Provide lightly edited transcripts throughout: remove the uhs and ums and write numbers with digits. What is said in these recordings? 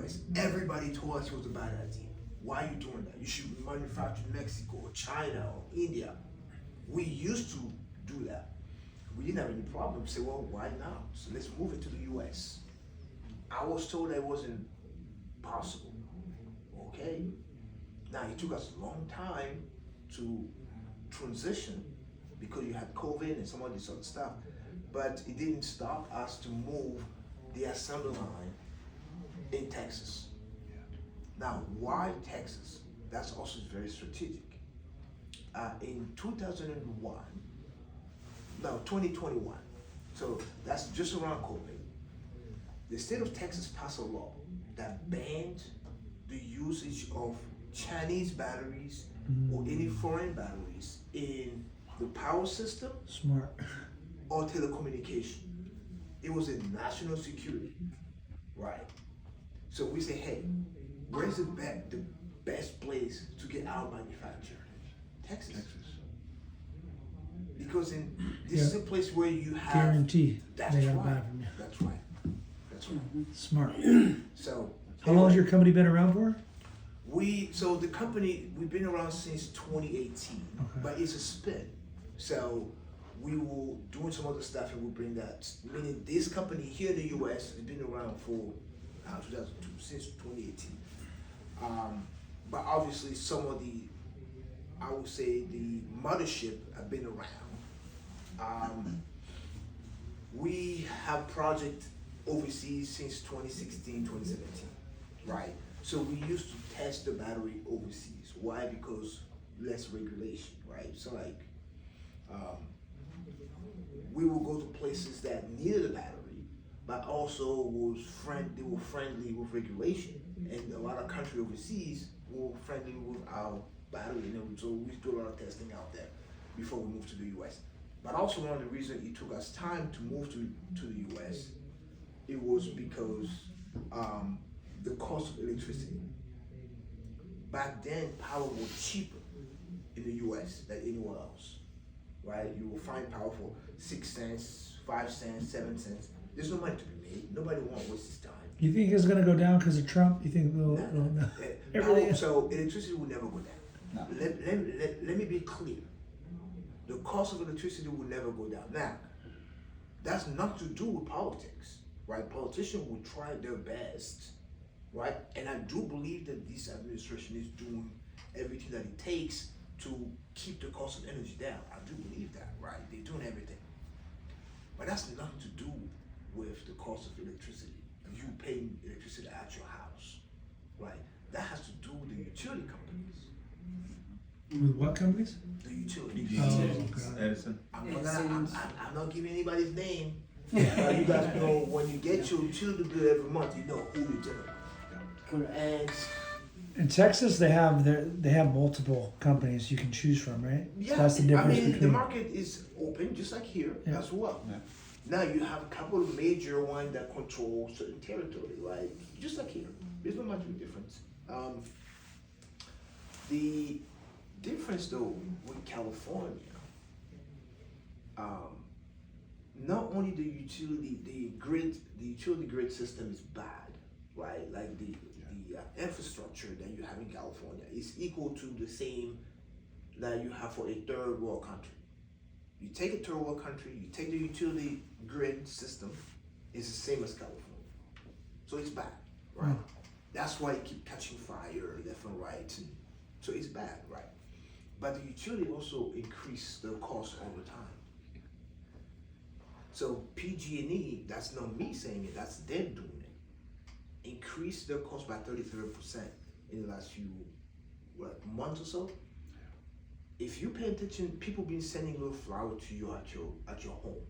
US. Everybody told us it was a bad idea. Why are you doing that? You should manufacture in Mexico or China or India. We used to do that. We didn't have any problem. Say, well, why now? So let's move it to the US. I was told that it wasn't possible. Okay? Now, it took us a long time to transition because you had COVID and some of this other stuff, but it didn't stop us to move the assembly line in Texas. Now, why Texas? That's also very strategic. In 2021, so that's just around COVID, the state of Texas passed a law that banned the usage of Chinese batteries or any foreign batteries in the power system Smart. or telecommunication. It was a national security, right? So we say, hey, where's the best place to get our manufacturer? Texas. Because this is a place where you have Guarantee. That's they got a right. battery. That's right. That's right. Smart. So How long has your company been around for? So the company, we've been around since 2018, Okay. but it's a spin. So we will doing some other stuff and we'll bring that. Meaning this company here in the US has been around for 2002, since 2018. But obviously some of the, I would say the mothership have been around. We have project overseas since 2016, 2017, right? So we used to test the battery overseas. Why? Because less regulation, right? So like, we will go to places that needed a battery, but also they were friendly with regulation. And a lot of countries overseas were friendly with our battery, and so we do a lot of testing out there before we moved to the US. But also one of the reasons it took us time to move to the US, it was because the cost of electricity. Back then, power was cheaper in the US than anywhere else, right? You will find power for 6 cents, 5 cents, 7 cents. There's no money to be made. Nobody wants to waste his time. You think it's gonna go down because of Trump? You think No. everything? So electricity will never go down. No. Let me be clear. The cost of electricity will never go down. Now, that's not to do with politics, right? Politicians will try their best, right? And I do believe that this administration is doing everything that it takes to keep the cost of energy down. I do believe that, right? They're doing everything. But that's nothing to do with the cost of electricity. You paying electricity at your house, right? That has to do with the utility companies. With what companies? The utilities. Oh, Edison. I'm not giving anybody's name. You guys know when you get your utility bill every month, you know who you're dealing with. And In Texas, they have multiple companies you can choose from, right? yeah, So that's the difference the between. market is open just like here Yeah. as well. Yeah. Now you have a couple of major ones that control certain territory, right? Just like here. There's not much of a difference. The difference though with California, not only the utility grid system is bad, right? Like the infrastructure that you have in California is equal to the same that you have for a third world country. You take a third world country, you take the utility grid system, it's the same as California. So it's bad, right? That's why it keep catching fire left and right. And so it's bad, right? But the utility also increase the cost all the time. So PG&E, that's not me saying it, that's them doing it. Increase their cost by 33% in the last few months or so. If you pay attention, people been sending little flower to you at your home,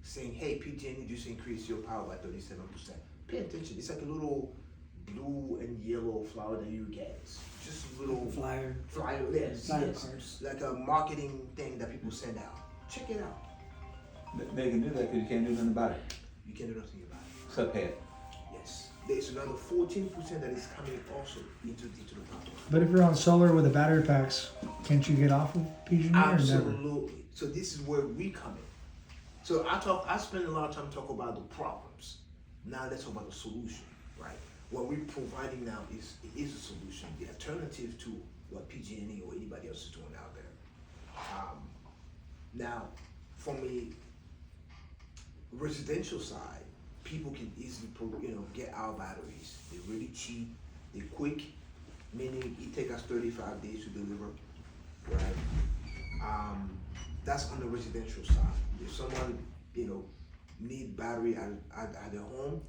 saying, "Hey, PG&E just increased your power by 37%." Pay attention. It's like a little blue and yellow flower that you get. It's just a little Flyer. yes, Flyer yes. cards. Like a marketing thing that people send out. Check it out. They can do that because you can't do nothing about it. You can do nothing about it. Except pay it. Yes. There's another 14% that is coming also into the pocket. But if you're on solar with the battery packs, can't you get off of PG&E or never? Absolutely. So this is where we come in. So I spend a lot of time talking about the problems. Now let's talk about the solution, right? When we're providing now is a solution, the alternative to what PG&E or anybody else is doing out there. Now, from a residential side, people can easily get our batteries. They're really cheap, they're quick, meaning it takes us 35 days to deliver, right? That's on the residential side. If someone need battery at their home,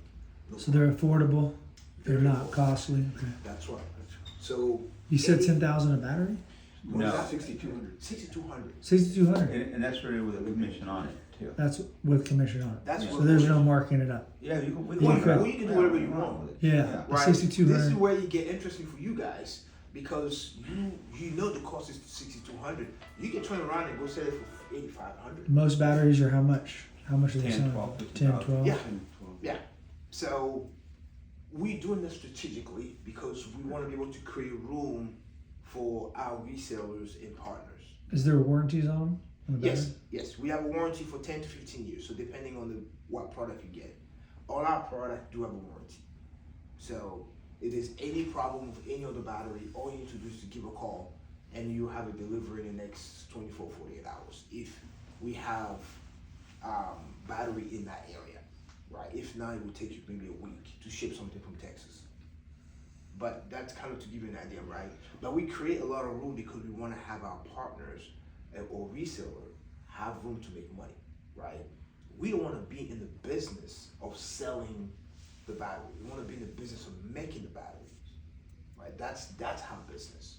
no So they're affordable. They're Very not affordable. costly. Okay. That's right. So You said any- 10,000 a battery? what is No. that? 6,200. 6,200. 6,200. And that's really with a commission on it too. That's with commission on it. That's Yeah. So what there's no marking it up. Yeah, you can. We Well, can, could. you can do whatever you want. with it. Yeah. Right. 6,200. This is where you get interesting for you guys because you know the cost is 6,200. You can turn around and go sell it for 8,500. Most batteries are how much? How much are they 10, selling? 12, 10, 15,000. 12? Yeah. Yeah. So we're doing this strategically because we want to be able to create room for our resellers and partners. Is there warranties on them? On the Yes, battery? yes. We have a warranty for 10 to 15 years. So depending on what product you get, all our products do have a warranty. So if there's any problem with any of the battery, all you need to do is to give a call and you have a delivery in the next 24, 48 hours. If we have battery in that area, right? If not, it will take you maybe a week to ship something from Texas. But that's kind of to give you an idea, right? But we create a lot of room because we want to have our partners or reseller have room to make money, right? We don't want to be in the business of selling the battery. We want to be in the business of making the batteries, right? That's our business.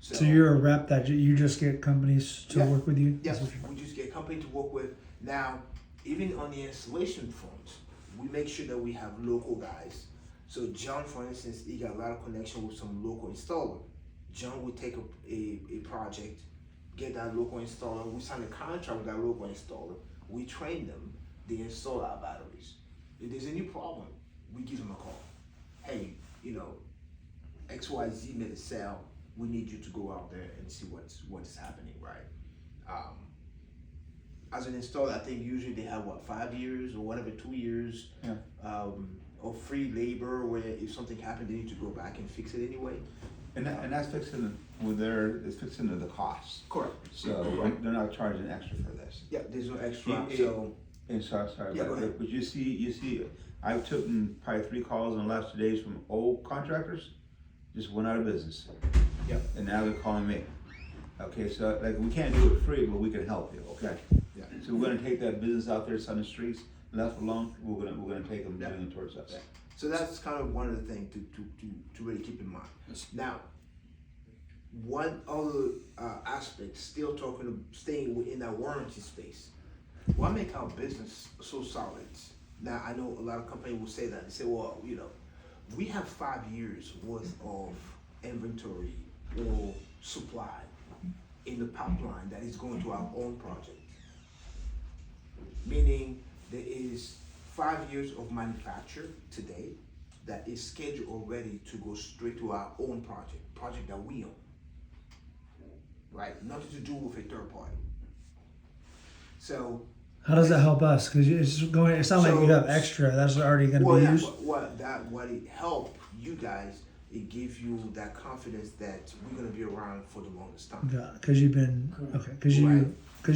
So you're a rep that you just get companies to Yeah. work with you? Yes, That's what we just get a company to work with. Now, even on the installation front, we make sure that we have local guys. So John, for instance, he got a lot of connection with some local installer. John would take a project, get that local installer, we sign a contract with that local installer, we train them, they install our batteries. If there's any problem, we give them a call. Hey, XYZ made a sale, we need you to go out there and see what's happening, right? As an installer, I think usually they have 5 years or whatever, 2 years of free labor where if something happened, they need to go back and fix it anyway. And that's fixing it's fixing the costs. Correct. So they're not charging extra for this. Yeah, there's no extra. Yeah, So And sorry, Yeah, go ahead. but you see, I've taken probably 3 calls in the last 2 days from old contractors, just went out of business. Yep. And now they're calling me. Okay, so like we can't do it free, but we can help you. Okay. Yeah. So we're gonna take that business out there, on the streets, left alone. We're gonna take them Yeah. doing it towards us. Yeah. So that's kind of one of the things to really keep in mind. Now, one other aspect, staying within that warranty space. What makes our business so solid? Now, I know a lot of companies will say that. They say, well, we have 5 years worth of inventory or supply in the pipeline that is going to our own project. Meaning there is 5 years of manufacture today that is scheduled already to go straight to our own project that we own. Right? Nothing to do with a third party. So How does that help us? Because it's not like you have extra. That's already going to be used. What it help you guys, it gives you that confidence that we're gonna be around for the longest time. Because you've been okay. Because Right.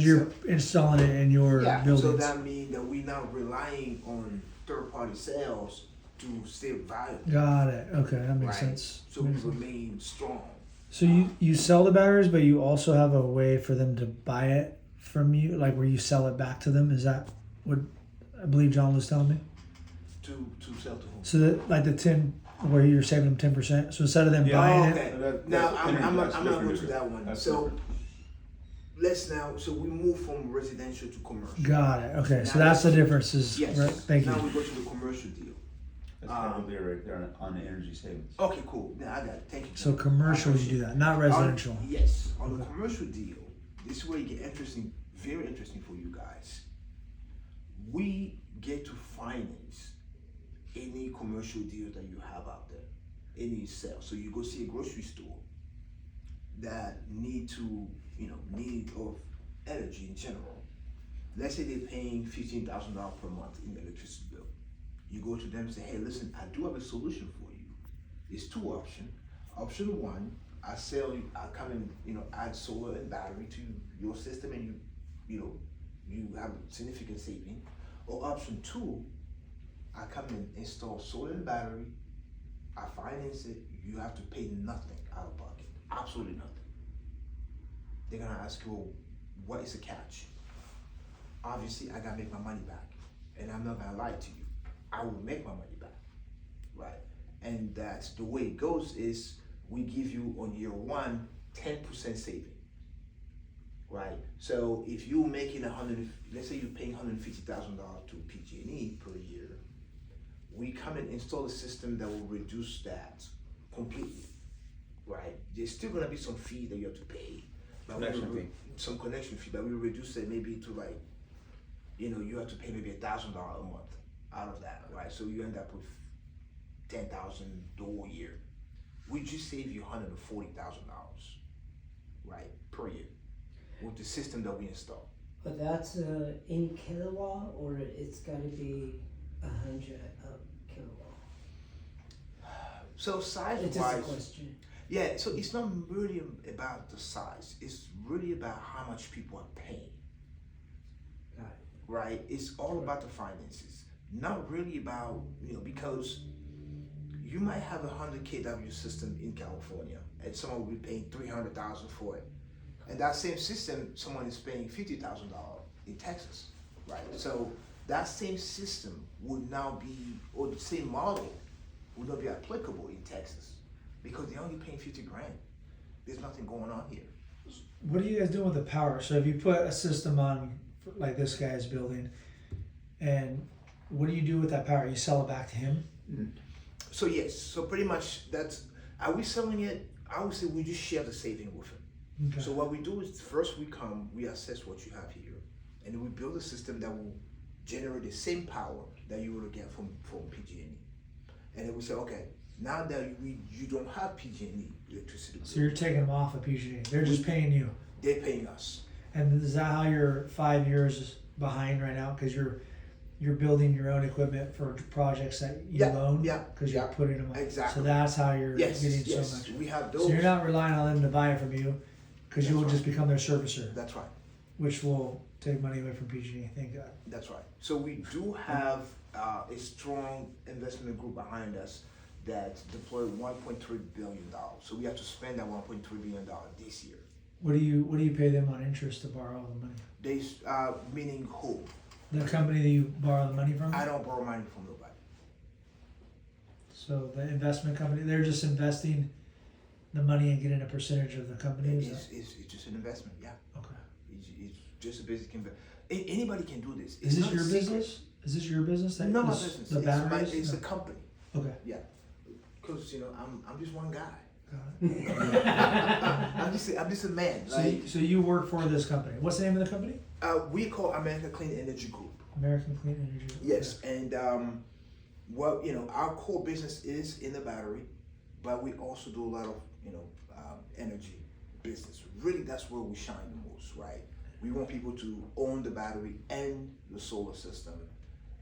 you're installing it in your Yeah, buildings. so that means that we're not relying on third party sales to stay viable. Got it. Okay, that makes Right. sense. So we remain strong. So you sell the batteries, but you also have a way for them to buy it from you, like where you sell it back to them. Is that what I believe John was telling me? To sell to whom? So that like the 10, where you're saving them 10%. So instead of them buying okay. it, Now That's I'm different. not going to that one. That's So different. so we move from residential to commercial. got it. Okay, so Now that's the difference. Is Yes. right, thank Now you. we go to the commercial deal. That's probably right there on the energy savings. Okay, cool. Now I got it. Thank you. So John. commercial, I you do that, not residential. Yes, on the Okay. commercial deal, this is where you get interesting, very interesting for you guys. We get to finance any commercial deal that you have out there, any sale. So you go see a grocery store that need of energy in general. Let's say they're paying $15,000 per month in the electricity bill. You go to them and say, hey, listen, I do have a solution for you. It's two options. Option one, I come and, add solar and battery to your system, and you have significant saving. Or option two, I come and install solar and battery, I finance it, you have to pay nothing out of pocket, absolutely nothing. They're gonna ask you, well, what is the catch? Obviously, I gotta make my money back, and I'm not gonna lie to you. I will make my money back, right? And that's the way it goes. Is we give you on year one 10% saving, right? So if you're making let's say you're paying $150,000 to PG&E per year, we come and install a system that will reduce that completely, right? There's still gonna be some fee that you have to pay. Some connection fee, but we reduce it maybe to you have to pay maybe $1,000 a month out of that, right? So you end up with $10,000 the whole year. We just save you $140,000, right, per year with the system that we install. But that's in kilowatt, or it's got to be 100 kilowatt. So It's size-wise, just a question. yeah. So it's not really about the size. It's really about how much people are paying. Got it. Right? It's all about the finances, not really about, because you might have a 100 kW system in California and someone will be paying $300,000 for it. And that same system, someone is paying $50,000 in Texas, right? So that same system would now be, or the same model would not be applicable in Texas because they're only paying 50 grand. There's nothing going on here. What are you guys doing with the power? So if you put a system on like this guy's building, and what do you do with that power? You sell it back to him? Mm-hmm. So yes, so pretty much are we selling it? I would say we just share the saving with him. Okay. So what we do is first we assess what you have here, and then we build a system that will generate the same power that you would get from PG&E. And then we say, okay, now that you don't have PG&E electricity. So you're taking them off of PG&E. They're just paying you. They're paying us. And is that how you're 5 years behind right now? Because you're building your own equipment for projects that you own? Yeah. Because you're putting them on. Exactly. So that's how you're Yes, getting yes. so much. We have those. So you're not relying on them to buy it from you, because you will That's just become their servicer, That's right. which will take money away from PG&E. Thank God. That's right. So we do have a strong investment group behind us that deployed $1.3 billion. So we have to spend that $1.3 billion this year. What do you pay them on interest to borrow all the money? They, meaning who? The company that you borrow the money from? I don't borrow money from nobody. So the investment company, they're just investing the money and getting a percentage of the company? It's just an investment, yeah. Okay. It's just a basic investment. Anybody can do this. Is this not a your secret. business? Is this your business? Not my business. The batteries? It's No. a company. Okay. Yeah. Because I'm just one guy. Got it. I'm just a man. So you work for this company. What's the name of the company? We call America Clean Energy Group. American Clean Energy. Yes, and our core business is in the battery, but we also do a lot of energy business. Really, that's where we shine the most, right? We want people to own the battery and the solar system,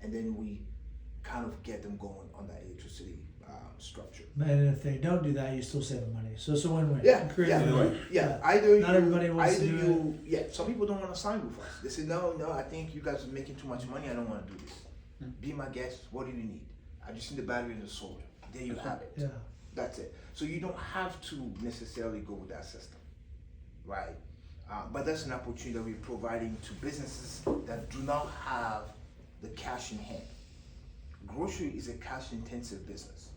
and then we kind of get them going on that electricity structure. And if they don't do that, you still save them money. So it's a win-win. Yeah, You create a yeah, win-win. right. Yeah. Either Not everybody wants to either do you, yeah. Some people don't want to sign with us. They say, no, I think you guys are making too much money. I don't want to do this. Be my guest. What do you need? I just need the battery and the solar. There you have it. Yeah. That's it. So you don't have to necessarily go with that system, right? But that's an opportunity that we're providing to businesses that do not have the cash in hand. Grocery is a cash-intensive business,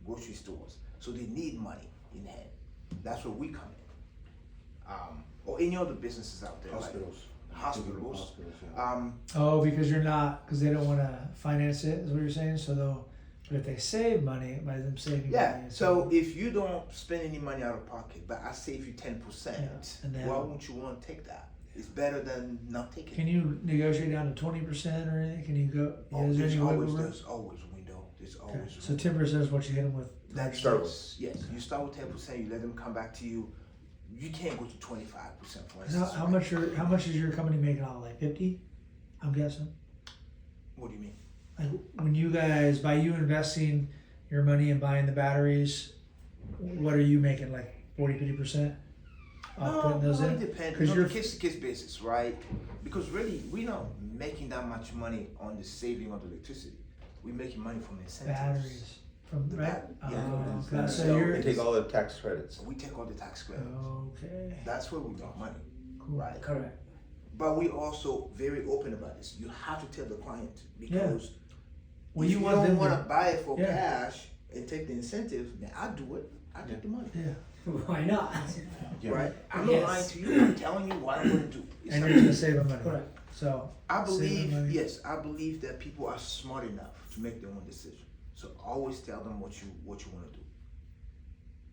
grocery stores. So they need money in hand. That's where we come in. Or any other businesses out there. Hospitals. Like hospitals. Hospitals, yeah. Because they don't want to finance it, is what you're saying? But if they save money, by them saving Yeah, money. so if you don't spend any money out of pocket, but I save you 10%, Yeah, and then- why won't you want to take that? It's better than not taking Can it. you negotiate down to 20% or anything? Can you go? Yeah, is there any wiggle room? There's always a window. There's Okay. always So room. 10% is what you hit them with. That Start with. yes. You start with 10%. You let them come back to you. You can't go to 25%, for How, instance. how right? much is your company making out? Like 50? I'm guessing. What do you mean? Like when you guys, by you investing your money and buying the batteries, what are you making, like 40-50% off putting those it in? depends. 'Cause On you're- a case-to-case basis, right? Because really, we're not making that much money on the saving of the electricity. We're making money from incentives. Batteries from The right. bat- yeah, Oh, it's okay. not- So you're they take all the tax credits. We take all the tax credit. okay. That's where we got money, Cool. right? Correct. But we also very open about this. You have to tell the client because Well, if you you want don't them want to. to buy it for Yeah. cash and take the incentive, then I do it. I take the money. Yeah. Why not? Yeah. Right? I'm not Yes. lying to you. I'm telling you what I'm going to do. It's And up you're to gonna you. save them money. Correct. So I Save believe, the money. yes, I believe that people are smart enough to make their own decision. So always tell them what you want to do.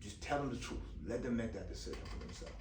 Just tell them the truth. Let them make that decision for themselves.